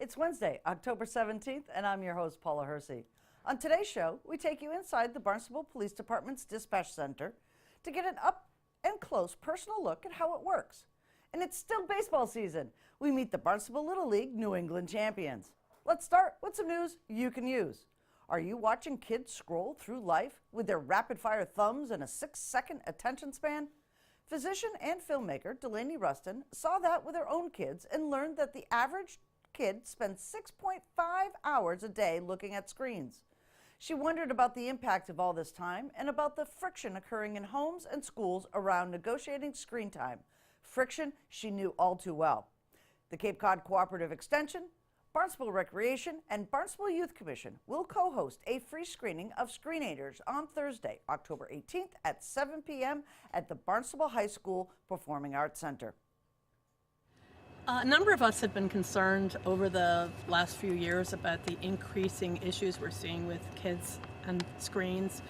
It's Wednesday, October 17th, and I'm your host, Paula Hersey. On today's show, we take you inside the Barnstable Police Department's dispatch center to get an up-and-close personal look at how it works. And it's still baseball season. We meet the Barnstable Little League New England champions. Let's start with some news you can use. Are you watching kids scroll through life with their rapid-fire thumbs and a 6-second attention span? Physician and filmmaker Delaney Rustin saw that with her own kids and learned that the average kid spends 6.5 hours a day looking at screens. She wondered about the impact of all this time and about the friction occurring in homes and schools around negotiating screen time. Friction she knew all too well. The Cape Cod Cooperative Extension, Barnstable Recreation, and Barnstable Youth Commission will co-host a free screening of Screenators on Thursday, October 18th at 7 p.m. at the Barnstable High School Performing Arts Center. A number of us have been concerned over the last few years about the increasing issues we're seeing with kids and screens,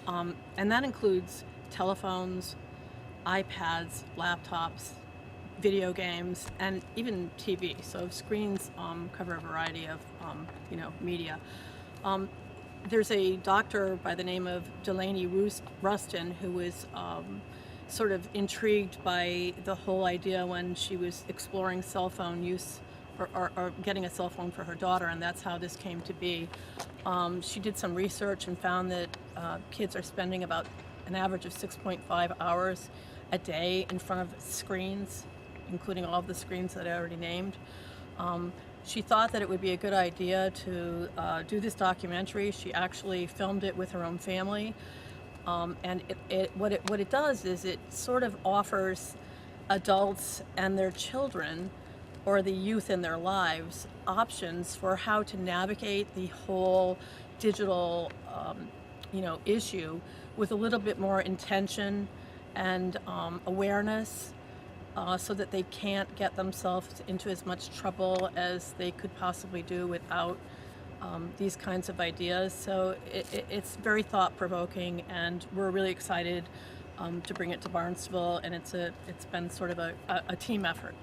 and that includes telephones, iPads, laptops, video games, and even TV. So screens cover a variety of media. There's a doctor by the name of Delaney Rustin who was sort of intrigued by the whole idea when she was exploring cell phone use or getting a cell phone for her daughter, and that's how this came to be. She did some research and found that kids are spending about an average of 6.5 hours a day in front of screens, including all of the screens that I already named. She thought that it would be a good idea to do this documentary. She actually filmed it with her own family. And what it does is it sort of offers adults and their children, or the youth in their lives, options for how to navigate the whole digital issue with a little bit more intention and awareness, so that they can't get themselves into as much trouble as they could possibly do without these kinds of ideas. So it's very thought-provoking, and we're really excited to bring it to Barnstable, and it's been sort of a team effort.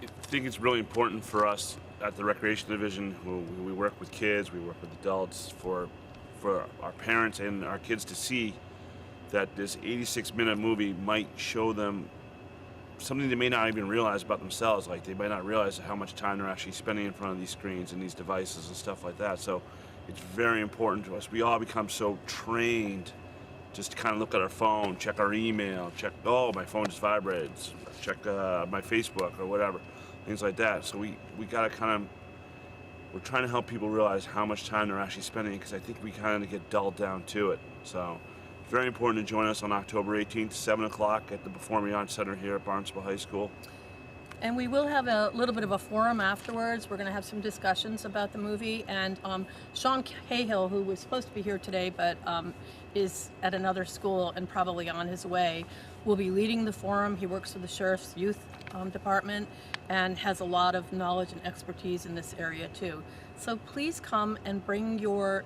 I think it's really important for us at the Recreation Division, we work with kids, we work with adults, for our parents and our kids to see that this 86-minute movie might show them something they may not even realize about themselves. Like, they might not realize how much time they're actually spending in front of these screens and these devices and stuff like that. So it's very important to us. We all become so trained just to kind of look at our phone, check our email, check, oh, my phone just vibrates, check my Facebook or whatever, things like that. So we got to we're trying to help people realize how much time they're actually spending, because I think we kind of get dulled down to it. So very important to join us on October 18th, 7 o'clock at the Performing Arts Center here at Barnstable High School. And we will have a little bit of a forum afterwards. We're going to have some discussions about the movie. And Sean Cahill, who was supposed to be here today but is at another school and probably on his way, will be leading the forum. He works for the Sheriff's Youth Department and has a lot of knowledge and expertise in this area too. So please come and bring your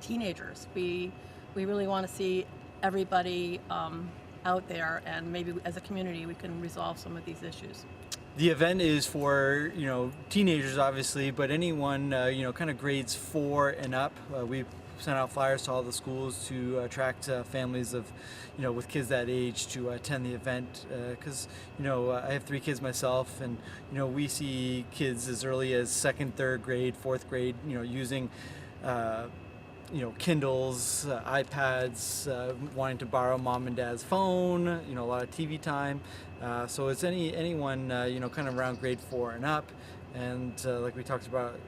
teenagers. We really want to see everybody out there, and maybe as a community we can resolve some of these issues. The event is for teenagers, obviously, but anyone kind of grades 4 and up. We sent out flyers to all the schools to attract families of with kids that age to attend the event, because I have 3 kids myself, and we see kids as early as 2nd, 3rd grade, 4th grade using Kindles, iPads, wanting to borrow mom and dad's phone, a lot of TV time. So it's anyone, kind of around grade 4 and up. And like we talked about,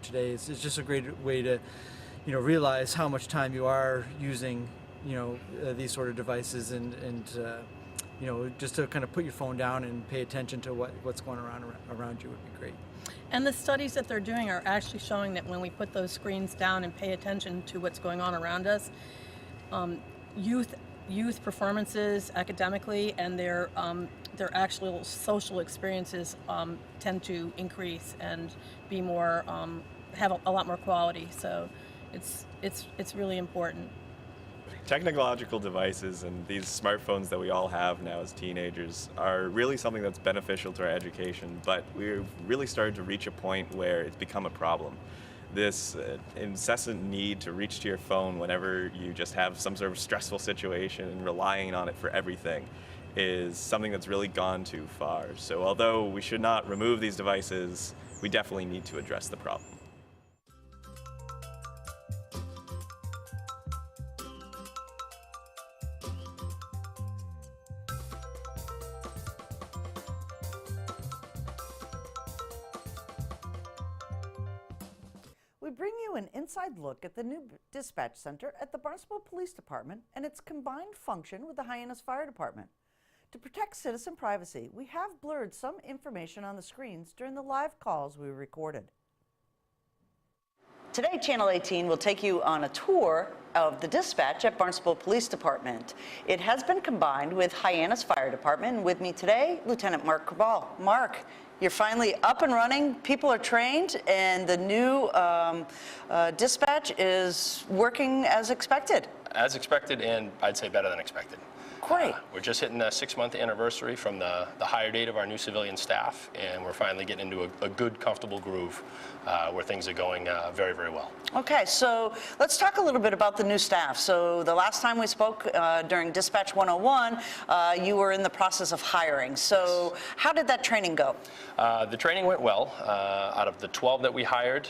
today, it's just a great way to, realize how much time you are using, these sort of devices, and just to kind of put your phone down and pay attention to what's going around you would be great. And the studies that they're doing are actually showing that when we put those screens down and pay attention to what's going on around us, youth performances academically and their actual social experiences tend to increase and be more have a lot more quality. So it's really important. Technological devices and these smartphones that we all have now as teenagers are really something that's beneficial to our education, but we've really started to reach a point where it's become a problem. This incessant need to reach to your phone whenever you just have some sort of stressful situation and relying on it for everything is something that's really gone too far. So although we should not remove these devices, we definitely need to address the problem. We bring you an inside look at the new dispatch center at the Barnstable Police Department and its combined function with the Hyannis Fire Department. To protect citizen privacy, we have blurred some information on the screens during the live calls we recorded. Today, Channel 18 will take you on a tour of the dispatch at Barnstable Police Department. It has been combined with Hyannis Fire Department. And with me today, Lieutenant Mark Cabal. Mark, you're finally up and running, people are trained, and the new dispatch is working as expected. As expected, and I'd say better than expected. Great. We're just hitting the 6-month anniversary from the hire date of our new civilian staff, and we're finally getting into a good, comfortable groove where things are going very, very well. Okay, so let's talk a little bit about the new staff. So the last time we spoke during Dispatch 101, you were in the process of hiring. So how did that training go? The training went well. Out of the 12 that we hired,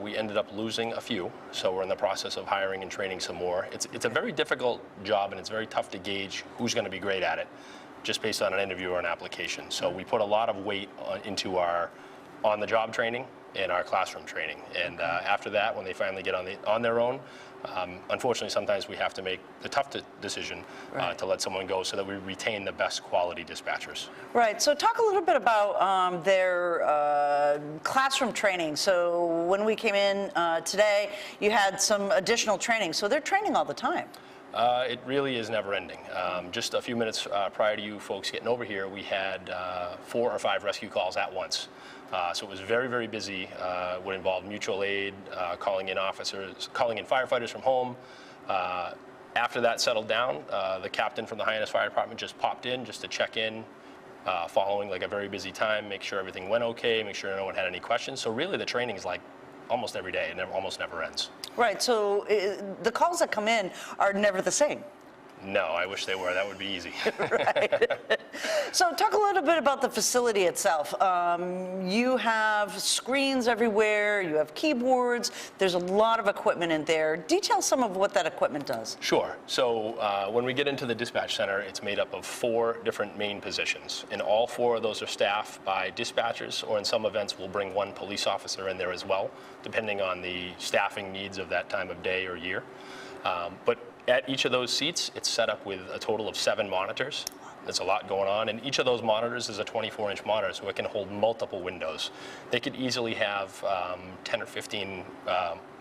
we ended up losing a few, so we're in the process of hiring and training some more. It's a very difficult job, and it's very tough to gauge who's going to be great at it just based on an interview or an application. So we put a lot of weight into our on-the-job training and our classroom training. And after that, when they finally get on their own, unfortunately, sometimes we have to make the tough decision to let someone go so that we retain the best quality dispatchers. Right, so talk a little bit about their classroom training. So when we came in today, you had some additional training. So they're training all the time. It really is never ending. Just a few minutes prior to you folks getting over here, we had 4 or 5 rescue calls at once. So it was very, very busy. Would involve mutual aid, calling in officers, calling in firefighters from home. After that settled down, the captain from the Hyannis Fire Department just popped in just to check in, following like a very busy time, make sure everything went okay, make sure no one had any questions. So really the training is like almost every day. It almost never ends. Right, so the calls that come in are never the same. No, I wish they were. That would be easy. Right. So talk a little bit about the facility itself. You have screens everywhere, you have keyboards, there's a lot of equipment in there. Detail some of what that equipment does. Sure. So when we get into the dispatch center, it's made up of 4 different main positions, and all 4 of those are staffed by dispatchers, or in some events we'll bring 1 police officer in there as well, depending on the staffing needs of that time of day or year. But at each of those seats, it's set up with a total of 7 monitors. There's a lot going on, and each of those monitors is a 24-inch monitor, so it can hold multiple windows. They could easily have 10 or 15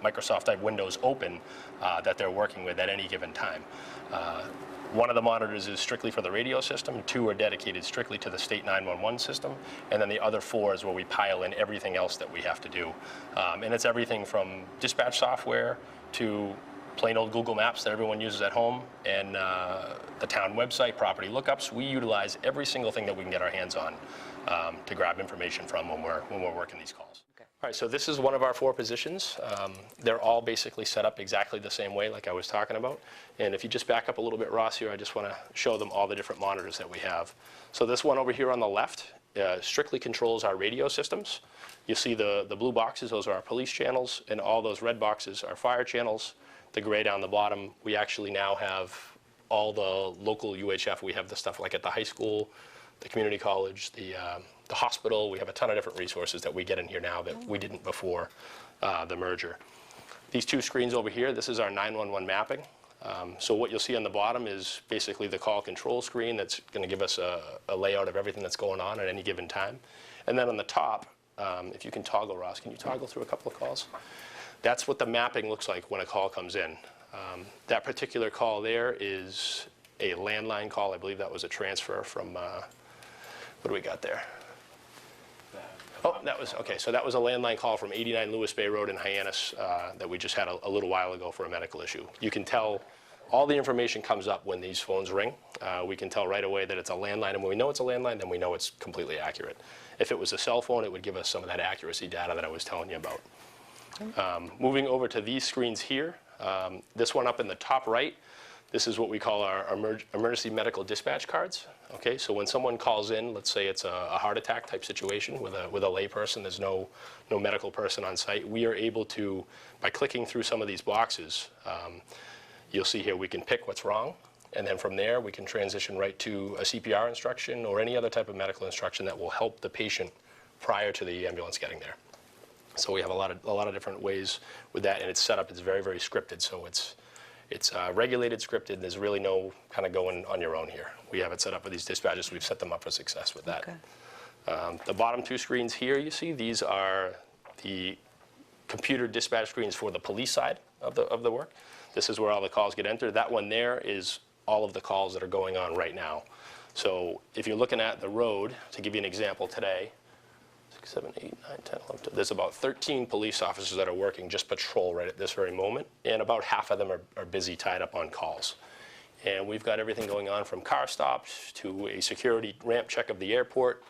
Microsoft-type windows open that they're working with at any given time. One of the monitors is strictly for the radio system, 2 are dedicated strictly to the state 911 system, and then the other 4 is where we pile in everything else that we have to do. And it's everything from dispatch software to plain old Google Maps that everyone uses at home, and the town website, property lookups. We utilize every single thing that we can get our hands on to grab information from when we're working these calls. Okay. All right, so this is one of our 4 positions. They're all basically set up exactly the same way like I was talking about. And if you just back up a little bit, Ross, here, I just want to show them all the different monitors that we have. So this one over here on the left strictly controls our radio systems. You see the blue boxes, those are our police channels, and all those red boxes are fire channels. The gray down the bottom, we actually now have all the local UHF. We have the stuff like at the high school, the community college, the hospital. We have a ton of different resources that we get in here now that we didn't before the merger. These 2 screens over here, this is our 911 mapping. So what you'll see on the bottom is basically the call control screen that's going to give us a layout of everything that's going on at any given time. And then on the top, if you can toggle, Ross, can you toggle through a couple of calls? That's what the mapping looks like when a call comes in. That particular call there is a landline call. I believe that was a transfer from, what do we got there? Oh, that was, okay, so that was a landline call from 89 Lewis Bay Road in Hyannis that we just had a little while ago for a medical issue. You can tell All the information comes up when these phones ring. We can tell right away that it's a landline, and when we know it's a landline, then we know it's completely accurate. If it was a cell phone, it would give us some of that accuracy data that I was telling you about. Moving over to these screens here, this one up in the top right, this is what we call our emergency medical dispatch cards. Okay, so when someone calls in, let's say it's a heart attack type situation with a lay person, there's no medical person on site, we are able to, by clicking through some of these boxes, you'll see here we can pick what's wrong, and then from there we can transition right to a CPR instruction or any other type of medical instruction that will help the patient prior to the ambulance getting there. So we have a lot of different ways with that, and it's set up. It's very, very scripted. So it's regulated, scripted. There's really no kind of going on your own here. We have it set up with these dispatches. We've set them up for success with that. Okay. The bottom two screens here, you see, these are the computer dispatch screens for the police side of the work. This is where all the calls get entered. That one there is all of the calls that are going on right now. So if you're looking at the road, to give you an example today, 6, 7, 8, 9, 10, 11, there's about 13 police officers that are working just patrol right at this very moment, and about half of them are busy tied up on calls. And we've got everything going on from car stops to a security ramp check of the airport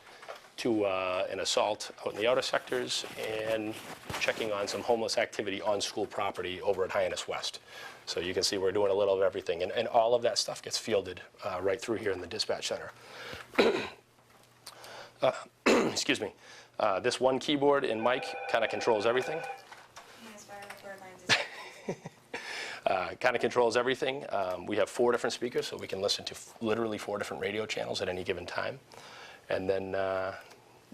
to an assault out in the outer sectors and checking on some homeless activity on school property over at Hyannis West. So you can see we're doing a little of everything, and all of that stuff gets fielded right through here in the dispatch center. Excuse me. This one keyboard and mic kind of controls everything. Kind of controls everything. We have 4 different speakers, so we can listen to literally 4 different radio channels at any given time. And then the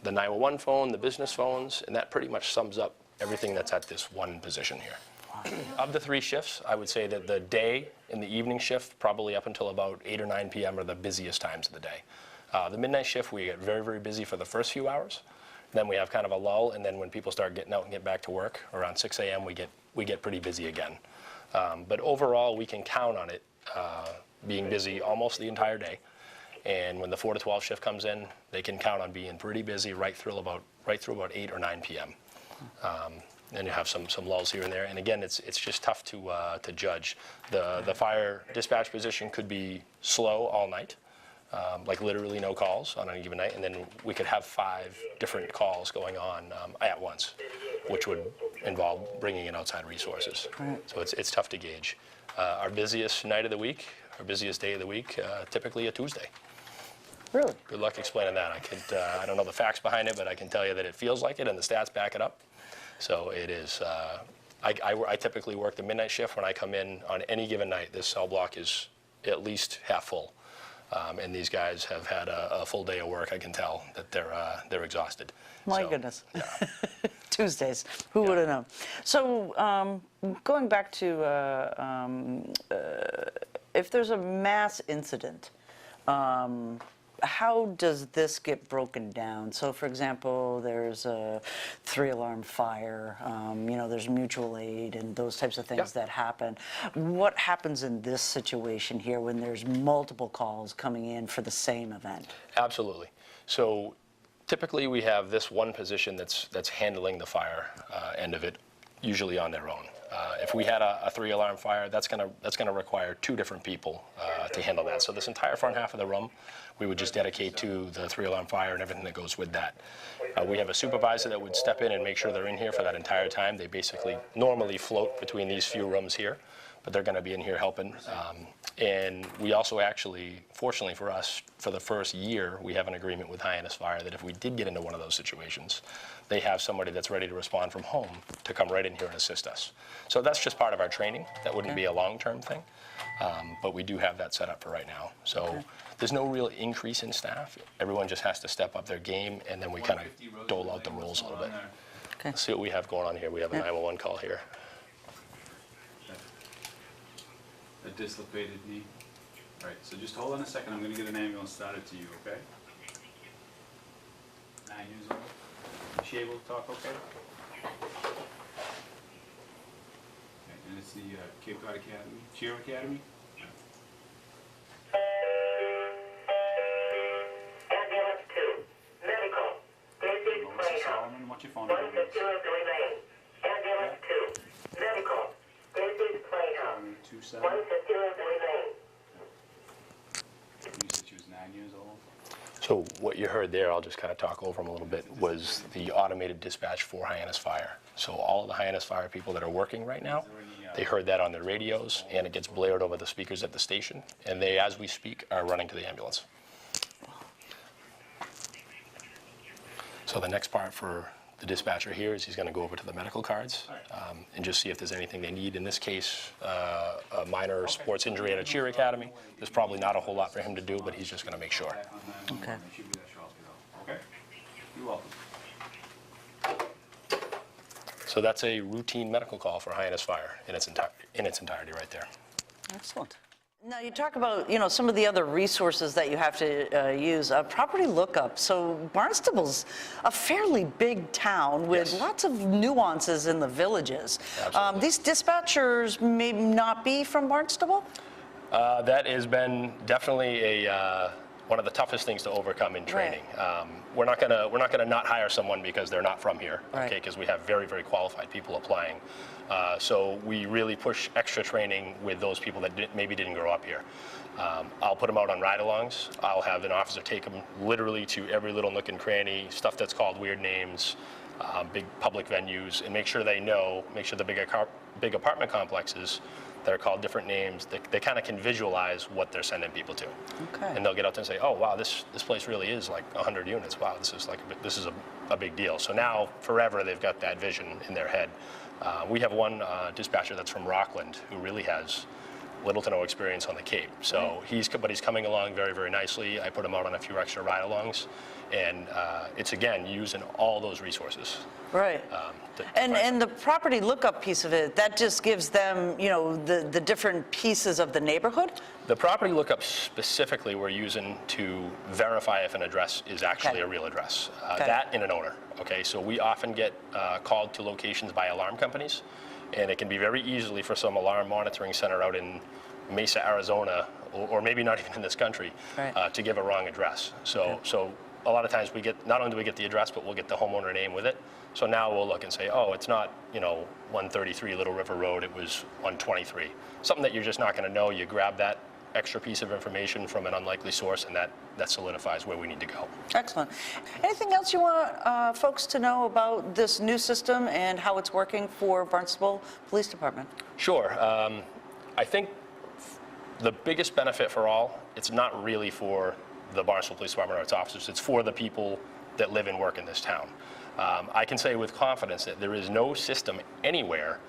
911 phone, the business phones, and that pretty much sums up everything that's at this one position here. Of the 3 shifts, I would say that the day and the evening shift, probably up until about 8 or 9 p.m. are the busiest times of the day. The midnight shift, we get very, very busy for the first few hours. Then we have kind of a lull, and then when people start getting out and get back to work, around 6 a.m., we get pretty busy again. But overall, we can count on it being busy almost the entire day. And when the 4 to 12 shift comes in, they can count on being pretty busy right through about 8 or 9 p.m. And you have some lulls here and there. And again, it's just tough to judge. The fire dispatch position could be slow all night, like literally no calls on any given night. And then we could have 5 different calls going on at once, which would involve bringing in outside resources. Right. So it's tough to gauge. Our busiest night of the week, our busiest day of the week, typically a Tuesday. Really? Good luck explaining that. I don't know the facts behind it, but I can tell you that it feels like it, and the stats back it up. So it is. I typically work the midnight shift. When I come in on any given night, this cell block is at least half full, and these guys have had a full day of work. I can tell that they're exhausted. My goodness. Yeah. Tuesdays. Who would have known? So going back to if there's a mass incident, how does this get broken down? So, for example, there's a 3-alarm fire, there's mutual aid and those types of things that happen. What happens in this situation here when there's multiple calls coming in for the same event? Absolutely. So typically we have this one position that's handling the fire end of it, usually on their own. If we had a 3-alarm fire, that's gonna require 2 different people to handle that. So this entire front half of the room, we would just dedicate to the 3-alarm fire and everything that goes with that. We have a supervisor that would step in and make sure they're in here for that entire time. They basically normally float between these few rooms here, but they're gonna be in here helping. And we also actually, fortunately for us, for the first year, we have an agreement with Hyannis Fire that if we did get into one of those situations, they have somebody that's ready to respond from home to come right in here and assist us. So that's just part of our training. That wouldn't be a long-term thing, but we do have that set up for right now. So there's no real increase in staff. Everyone just has to step up their game, and then we kind of dole out the roles a little bit. Okay. Let's see what we have going on here. We have a 911 call here. A dislocated knee. All right, so just hold on a second. I'm going to get an ambulance started to you, okay? 9 years old. Is she able to talk okay? And it's the Cape Cod Academy, Cheer Academy. Ambulance 2, medical. Melissa Solomon, what's your phone number? Ambulance 2, medical. 26 Playhouse. 27. 150 So what you heard there, I'll just kind of talk over them a little bit, was the automated dispatch for Hyannis Fire. So all of the Hyannis Fire people that are working right now, they heard that on their radios, and it gets blared over the speakers at the station, and they, as we speak, are running to the ambulance. So the next part for the dispatcher here is he's going to go over to the medical cards and just see if there's anything they need. In this case, a minor sports injury at a cheer academy. There's probably not a whole lot for him to do, but he's just going to make sure. Okay. Okay? You're welcome. So that's a routine medical call for Hyannis Fire in its entirety right there. Excellent. Now, you talk about, some of the other resources that you have to use. Property lookup. So Barnstable's a fairly big town with Yes. lots of nuances in the villages. Absolutely. These dispatchers may not be from Barnstable? That has been definitely one of the toughest things to overcome in training. We're not gonna not hire someone because they're not from here, Right. okay? Because we have very, very qualified people applying. So we really push extra training with those people that maybe didn't grow up here. I'll put them out on ride-alongs. I'll have an officer take them literally to every little nook and cranny, stuff that's called weird names, big public venues, and make sure they know, make sure the big apartment complexes that are called different names, they kind of can visualize what they're sending people to. Okay. And they'll get out there and say, oh, wow, this place really is like 100 units. Wow, this is a big deal. So now, forever, they've got that vision in their head. We have one dispatcher that's from Rockland who really has little to no experience on the Cape. So he's coming along very, very nicely. I put him out on a few extra ride-alongs. And it's, again, using all those resources. Right. And the property lookup piece of it, that just gives them, the different pieces of the neighborhood? The property lookup specifically we're using to verify if an address is actually a real address. That and an owner. Okay, so we often get called to locations by alarm companies, and it can be very easily for some alarm monitoring center out in Mesa, Arizona, or maybe not even in this country, to give a wrong address. So a lot of times not only do we get the address, but we'll get the homeowner name with it. So now we'll look and say, oh, it's not, 133 Little River Road, it was 123. Something that you're just not going to know. You grab that extra piece of information from an unlikely source, and that solidifies where we need to go. Excellent. Anything else you want folks to know about this new system and how it's working for Barnstable Police Department? Sure. I think the biggest benefit for all, it's not really for the Barnstable Police Department or its officers, it's for the people that live and work in this town. I can say with confidence that there is no system anywhere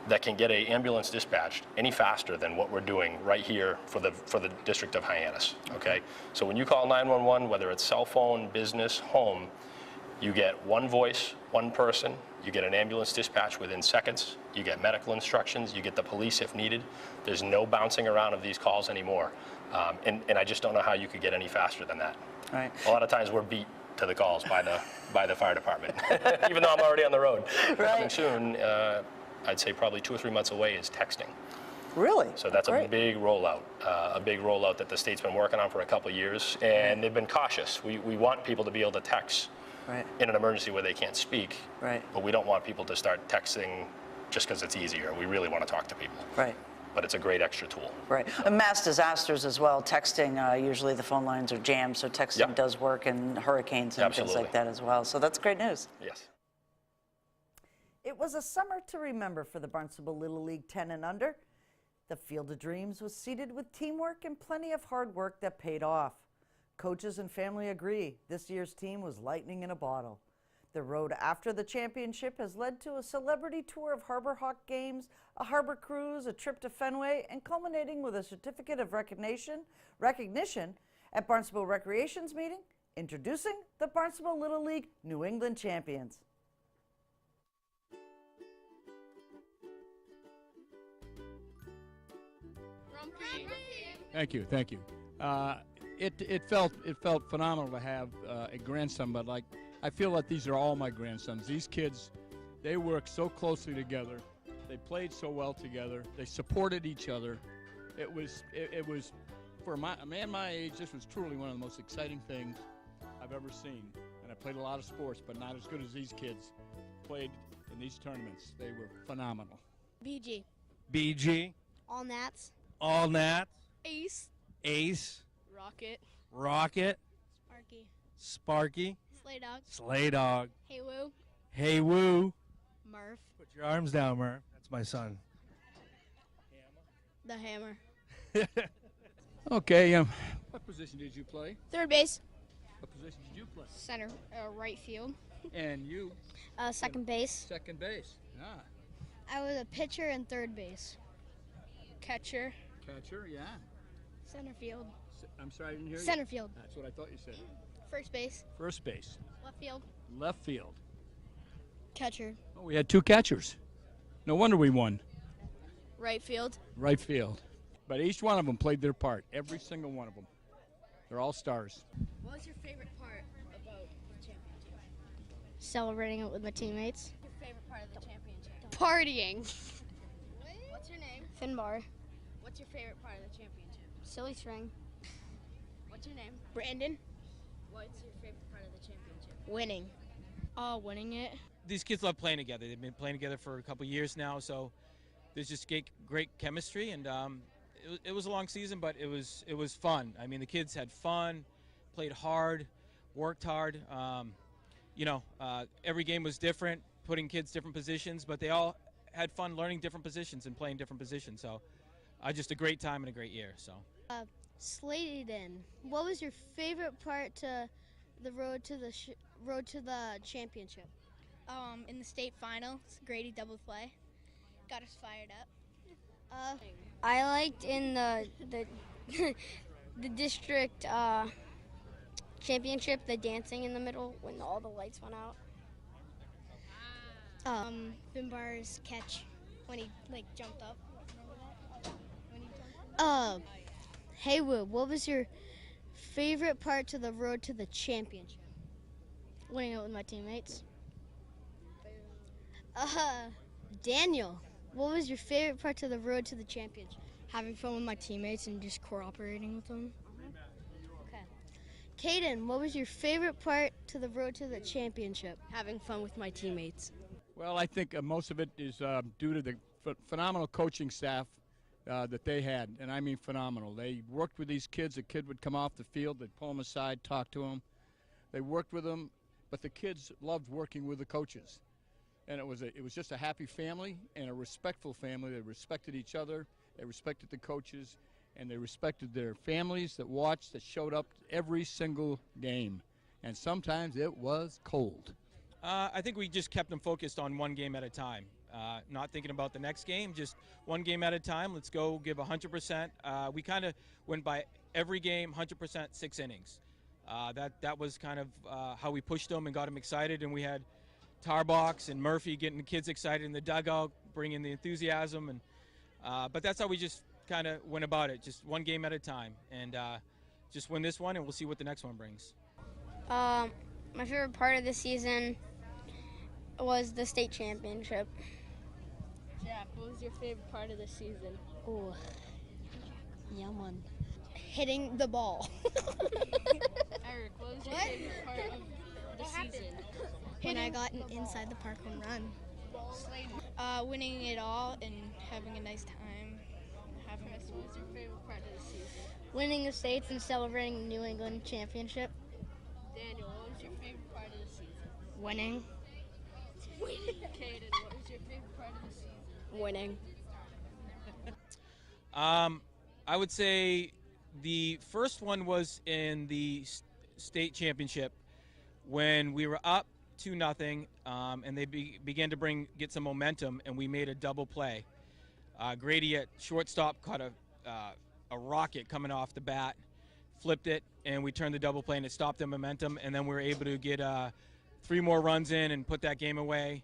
that can get an ambulance dispatched any faster than what we're doing right here for the District of Hyannis, okay? So when you call 911, whether it's cell phone, business, home, you get one voice, one person, you get an ambulance dispatch within seconds, you get medical instructions, you get the police if needed. There's no bouncing around of these calls anymore. And I just don't know how you could get any faster than that. Right. A lot of times we're beat to the calls by the fire department, even though I'm already on the road. Coming soon, I'd say probably 2 or 3 months away, is texting. Really? So that's a big rollout that the state's been working on for a couple of years, and they've been cautious. We want people to be able to text in an emergency where they can't speak, but we don't want people to start texting just because it's easier. We really want to talk to people. Right. But it's a great extra tool. Right. And mass disasters as well, texting, usually the phone lines are jammed, so texting does work, and hurricanes and things like that as well. So that's great news. Yes. It was a summer to remember for the Barnstable Little League 10 and under. The Field of Dreams was seeded with teamwork and plenty of hard work that paid off. Coaches and family agree this year's team was lightning in a bottle. The road after the championship has led to a celebrity tour of Harbor Hawk games, a harbor cruise, a trip to Fenway, and culminating with a certificate of recognition at Barnstable Recreation's meeting, introducing the Barnstable Little League New England champions. Thank you. It felt phenomenal to have a grandson, but I feel that these are all my grandsons. These kids, they work so closely together. They played so well together. They supported each other. It was for a man my age, this was truly one of the most exciting things I've ever seen. And I played a lot of sports, but not as good as these kids played in these tournaments. They were phenomenal. BG. BG. All Nats. All Nats. Ace. Ace. Rocket. Rocket, Sparky, Sparky, Sleigh Dog, Sleigh Dog, Hey Woo, Hey Woo. Murph, Put your arms down, Murph. That's my son. the Hammer. Okay, what position did you play? Third base, What position did you play? center, right field, And you, second base. second base. Ah, I was a pitcher and third base. Catcher, catcher, yeah. center field, I'm sorry, I didn't hear you. center field, That's what I thought you said. first base, First base, left field, left field. catcher, Oh, we had two catchers. No wonder we won. right field. Right field. But each one of them played their part. Every single one of them. They're all stars. What was your favorite part about the championship? Celebrating it with my teammates. Your favorite part of the championship? Partying. What's your name? Finbar. What's your favorite part of the championship? Silly string. What's your name? Brandon. What's your favorite part of the championship? Winning. Winning it. These kids love playing together. They've been playing together for a couple years now, so there's just great chemistry, and it was a long season, but it was fun. I mean, the kids had fun, played hard, worked hard. Every game was different, putting kids different positions, but they all had fun learning different positions and playing different positions. So, just a great time and a great year. So. Sladen. What was your favorite part to the road to the championship? In the state finals, Grady double play, got us fired up. I liked in the the district championship, the dancing in the middle when all the lights went out. Finbar's catch when he jumped up. When he jumped up? Hey Woo, what was your favorite part to the road to the championship? Winning it with my teammates. Daniel, what was your favorite part to the road to the championship? Having fun with my teammates and just cooperating with them. Okay. Caden, what was your favorite part to the road to the championship? Having fun with my teammates. Well, I think most of it is due to the phenomenal coaching staff that they had, and I mean phenomenal. They worked with these kids. A kid would come off the field, they'd pull them aside, talk to them. They worked with them, but the kids loved working with the coaches. And it was just a happy family and a respectful family. They respected each other, they respected the coaches, and they respected their families that watched, that showed up every single game. And sometimes it was cold. I think we just kept them focused on one game at a time. Not thinking about the next game, just one game at a time. Let's go give 100%. We kind of went by every game, 100%, 6 innings. That was kind of how we pushed them and got them excited, and we had Tarbox and Murphy getting the kids excited in the dugout, bringing the enthusiasm, and but that's how we just kind of went about it, just one game at a time, and just win this one, and we'll see what the next one brings. My favorite part of the season was the state championship. Jack, what was your favorite part of the season? Oh, yeah, man. Hitting the ball. Eric, what was your favorite part of the season? When I got an inside the park home run. Winning it all and having a nice time. What was your favorite part of the season? Winning the states and celebrating the New England championship. Daniel, what was your favorite part of the season? Winning. Caden, what was your favorite part of the season? Winning. I would say the first one was in the state championship when we were up 2-0, and they began to get some momentum, and we made a double play. Grady at shortstop caught a rocket coming off the bat, flipped it, and we turned the double play, and it stopped the momentum, and then we were able to get 3 more runs in and put that game away.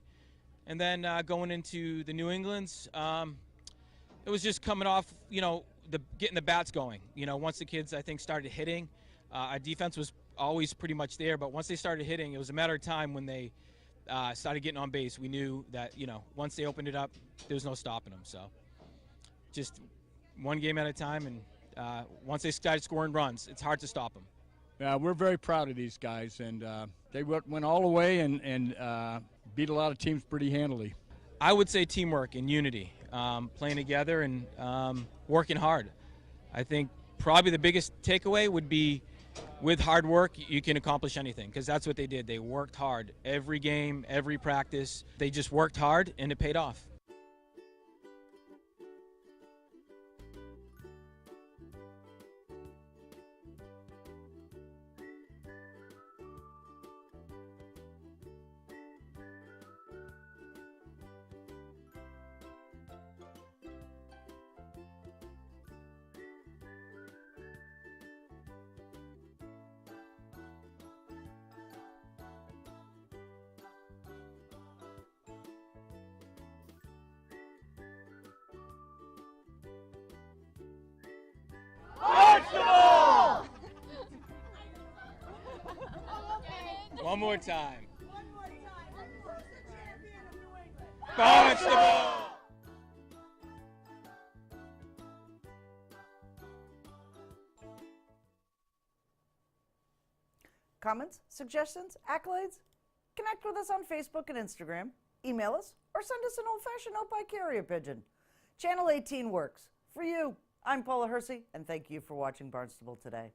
And then going into the New England's, it was just coming off, getting the bats going. Once the kids, I think, started hitting, our defense was always pretty much there, but once they started hitting, it was a matter of time when they started getting on base. We knew that, once they opened it up, there was no stopping them. So just one game at a time, and once they started scoring runs, it's hard to stop them. Yeah, we're very proud of these guys, and they went all the way and beat a lot of teams pretty handily. I would say teamwork and unity, playing together and working hard. I think probably the biggest takeaway would be with hard work, you can accomplish anything, because that's what they did. They worked hard. Every game, every practice, they just worked hard, and it paid off. One more time. Barnstable! Comments, suggestions, accolades? Connect with us on Facebook and Instagram, email us, or send us an old-fashioned note by carrier pigeon. Channel 18 works. For you, I'm Paula Hersey, and thank you for watching Barnstable Today.